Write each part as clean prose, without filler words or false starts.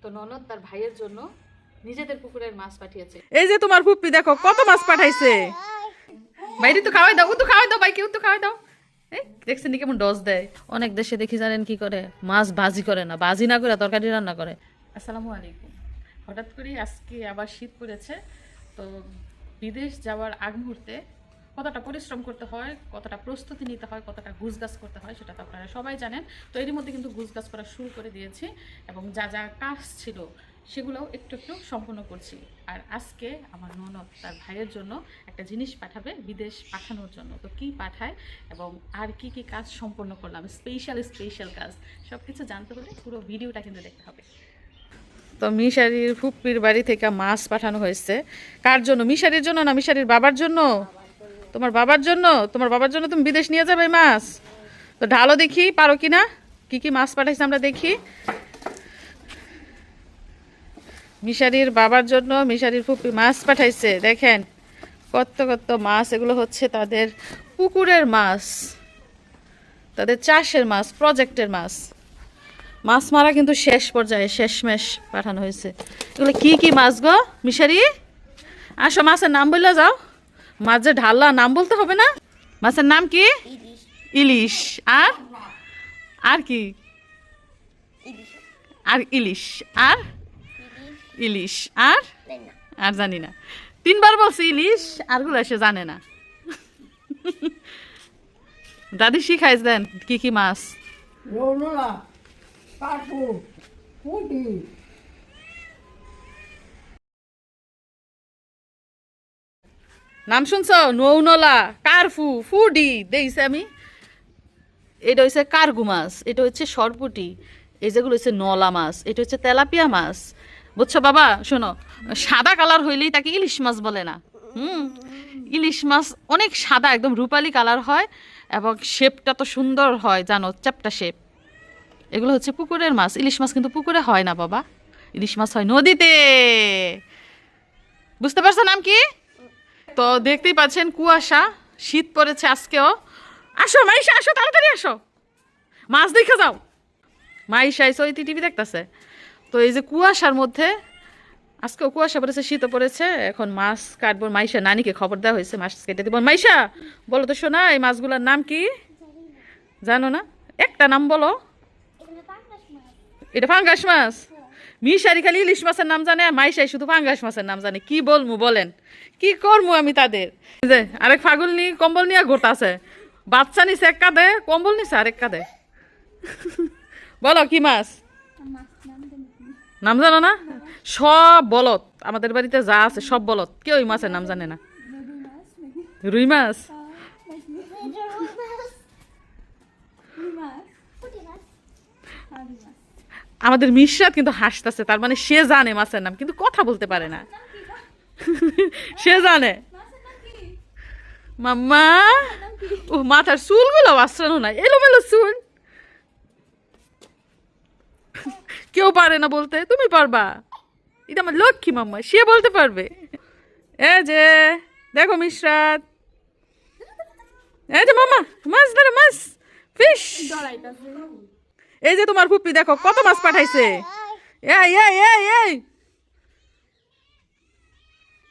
তো ননদ তার ভাইয়ের জন্য নিজেদের পুকুরের মাছ পাঠিয়েছে। এই যে তোমার ফুপ্পি দেখো কত মাছ পাঠাইছে। বাইরে তো খাওয়াই দাও, ও তো খাওয়াই দাও, ভাইকে তো খাওয়াই দাও। এই দেখছেন নি কেমন ডস দেয়। অনেক দেশে দেখি জানেন কি করে, মাছ ভাজি করে না, ভাজি না করে তরকারি রান্না করে। আসসালামু আলাইকুম। হঠাৎ করে আজকে আবার শীত পড়েছে, তো বিদেশ যাওয়ার আগ মুহূর্তে কতটা পরিশ্রম করতে হয়, কতটা প্রস্তুতি নিতে হয়, কতটা গুছগাছ করতে হয় সেটা তো আপনারা সবাই জানেন। তো এরই মধ্যে কিন্তু গুছগাছ করা শুরু করে দিয়েছি এবং যা যা কাজ ছিল সেগুলোও একটু একটু সম্পূর্ণ করছি। আর আজকে আমার ননদ তার ভাইয়ের জন্য একটা জিনিস পাঠাবে বিদেশ পাঠানোর জন্য। তো কি পাঠায় এবং আর কি কি কাজ সম্পন্ন করলাম, স্পেশাল কাজ, সব কিছু জানতে হলে পুরো ভিডিওটা কিন্তু দেখতে হবে। তো মিশারির ফুপ্পির বাড়ি থেকে মাছ পাঠানো হয়েছে। কার জন্য? মিশারির জন্য না মিশারির বাবার জন্য? তোমার বাবার জন্য। তোমার বাবার জন্য তুমি বিদেশ নিয়ে যাবে মাছ? তো ঢালো দেখি পারো কিনা। কি কি মাছ পাঠাইছে আমরা দেখি। মিশারির বাবার জন্য মিশারির ফুপ্পি মাছ পাঠাইছে। দেখেন কত কত মাছ। এগুলো হচ্ছে তাদের পুকুরের মাছ, তাদের চাষের মাছ, প্রজেক্টের মাছ। মাছ মারা কিন্তু শেষ পর্যায়ে, শেষমেশ পাঠানো হয়েছে। এগুলো কি কি মাছ গো মিশারি? আসো, মাছের নাম বললে যাও। মাছ যে ঢাল্লা, নাম বলতে হবে না? মাছের নাম কি? ইলিশ। আর আর কি? আর ইলিশ। আর ইলিশ। আর আর জানি না। তিনবার বলছে ইলিশ, আরগুলো সে জানে না। দাদি শিখাইছ দেন কি কি মাছ। নাম শুনছ? নৌনলা, কারফু, ফুডি দেখছি আমি। এটা হচ্ছে কার্গু মাছ, এটা হচ্ছে সরপুটি, এই যেগুলো হচ্ছে নলা মাছ, এটা হচ্ছে তেলাপিয়া মাছ। বুঝছো বাবা? শোনো, সাদা কালার হইলেই তাকে ইলিশ মাছ বলে না। ইলিশ মাছ অনেক সাদা, একদম রূপালি কালার হয় এবং শেপটা তো সুন্দর হয়, জানো, চ্যাপটা শেপ। এগুলো হচ্ছে পুকুরের মাছ। ইলিশ মাছ কিন্তু পুকুরে হয় না বাবা, ইলিশ মাছ হয় নদীতে। বুঝতে পারছো নাম কি? তো দেখতেই পাচ্ছেন কুয়াশা, শীত পড়েছে আজকেও। আসো মাইশা, আসো তাড়াতাড়ি আসো, মাছ দেখে যাও। মাইশা এসে ওই টিভি দেখতেছে। তো এই যে কুয়াশার মধ্যে, আজকেও কুয়াশা পড়েছে, শীতও পড়েছে, এখন মাছ কাটবো। মাইশা নানিকে খবর দেওয়া হয়েছে মাছ কেটে দিব। মাইশা বলো তো শোনা, এই মাছগুলোর নাম কি জানো না? একটা নাম বলো। এটা ফাঙ্গাস মাছ। মিশারি খালি ইলিশ মাছের নাম জানে, মাইশাই শুধু ফাঙ্গাস মাছের নাম জানে। কি বলবো বলেন, কি করবো আমি তাদের? যে আরেক ফাগুল নি কম্বল নিয়ে ঘুরতাছে, বাচ্চা নিছে এক কাঁধে, কম্বল নিছে আরেক কাঁধে। বলো কি মাছ নাম জানো না? সব বলত আমাদের বাড়িতে যা আছে সব বলত, কেউ ওই মাছের নাম জানে না। রুই মাছ। আমাদের মিশরাত কিন্তু হাসতেছে, তার মানে সে জানে মাছের নাম কিন্তু কথা বলতে পারে না। সে জানে মাম্মা। ও মাথার চুলগুলো আশ্রানো নাই, এলোমেলো চুল। কেউ পারে না বলতে, তুমি পারবা। এটা আমার লক্ষ্মী মাম্মা, সে বলতে পারবে। এ যে দেখো মিশরাত, এই যে মাম্মা মাছ ধরে, মাছ, ফিশ। এই যে তোমার ফুপ্পি দেখো কত মাছ পাঠাইছে। এই এই এই এই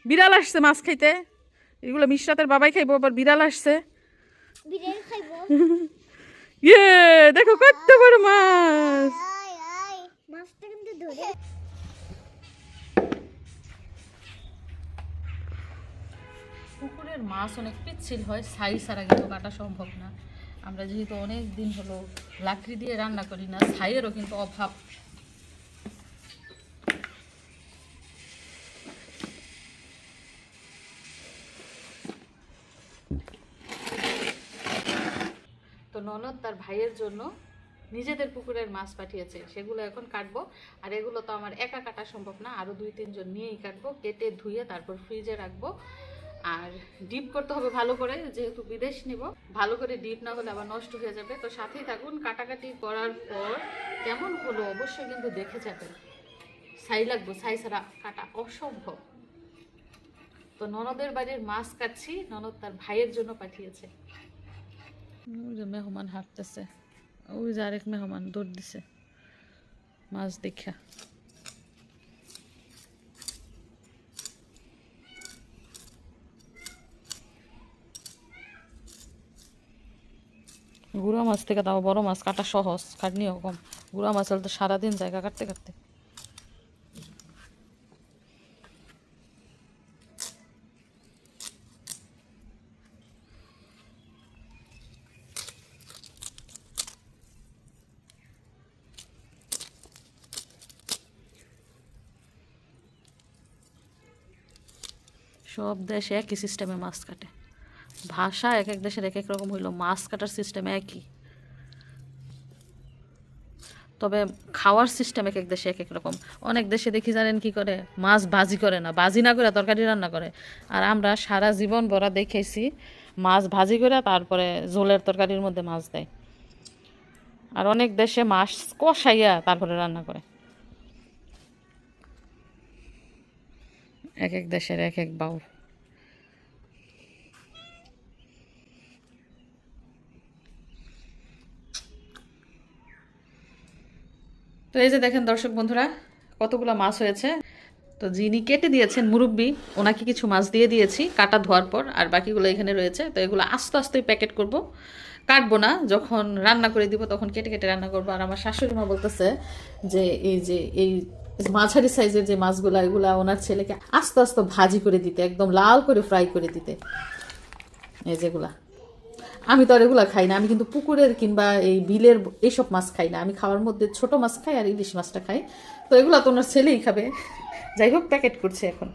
বিড়াল আসছে মাছ খাইতে। এগুলো মিশরাতের বাবাই খাইবো, আবার বিড়াল আসছে। ইয়ে দেখো কত বড় মাছ। পুকুরের মাছ অনেক পিচ্ছিল হয়, ছাই ছাড়া কিন্তু কাটা সম্ভব না। আমরা যেহেতু অনেক দিন হলো লাকড়ি দিয়ে রান্না করি না, ছাইয়েরও কিন্তু অভাব। তো ননদ তার ভাইয়ের জন্য নিজেদের পুকুরের মাছ পাঠিয়েছে, সেগুলো এখন কাটবো। আর এগুলো তো আমার একা কাটা সম্ভব না, আরও 2-3 জন নিয়েই কাটবো। কেটে ধুয়ে তারপর ফ্রিজে রাখবো। আর ডিপ করতে হবে ভালো করে, যেহেতু বিদেশ নিব, ভালো করে ডিপ না হলে আবার নষ্ট হয়ে যাবে। তো সাথেই থাকুন। কাটাকাটি করার পর কেমন হলো অবশ্যই কিন্তু দেখে যাবেন। ছাই লাগবে, ছাই ছাড়া কাটা অসম্ভব। তো ননদের বাড়ির মাছ কাটছি, ননদ তার ভাইয়ের জন্য পাঠিয়েছে। ওই যে মেহমান হাঁটতেছে, ওই যে আরেক মেহমান দৌড় দিছে মাছ দেখা। গুঁড়া মাছ থেকে তাও বড় মাছ কাটা সহজ, খাটনিও কম। গুঁড়া মাছ হলে তো সারাদিন জায়গা কাটতে কাটতে। সব দেশে একই সিস্টেমে মাছ কাটে, ভাষা এক এক দেশের এক এক রকম হইলো, মাছ কাটার সিস্টেম একই, তবে খাওয়ার সিস্টেম এক এক দেশে এক এক রকম। অনেক দেশে দেখি জানেন কি করে, মাছ ভাজি করে না, ভাজি না করে তরকারি রান্না করে। আর আমরা সারা জীবন ভরা দেখেছি মাছ ভাজি করে তারপরে ঝোলের তরকারির মধ্যে মাছ দেয়। আর অনেক দেশে মাছ কষাইয়া তারপরে রান্না করে। এক এক দেশের এক এক বাউল। তো এই যে দেখেন দর্শক বন্ধুরা, কতগুলো মাছ হয়েছে। তো যিনি কেটে দিয়েছেন মুরব্বি, ওনাকে কিছু মাছ দিয়ে দিয়েছি কাটা ধোয়ার পর, আর বাকিগুলো এখানে রয়েছে। তো এগুলো আস্তে আস্তে প্যাকেট করব, কাটবো না, যখন রান্না করে দিব তখন কেটে কেটে রান্না করবো। আর আমার শাশুড়ি মা বলতেছে যে এই মাঝারি সাইজের যে মাছগুলো, এগুলা ওনার ছেলেকে আস্তে আস্তে ভাজি করে দিতে, একদম লাল করে ফ্রাই করে দিতে। এই যেগুলা আমি তো আর এগুলা খাই না, আমি কিন্তু পুকুরের কিংবা এই বিলের এইসব মাছ খাই না। আমি খাওয়ার মধ্যে ছোট মাছ খাই আর ইলিশ মাছটা খাই। তো এগুলা তো ওনার ছেলেই খাবে। যাই হোক, প্যাকেট করছে এখন।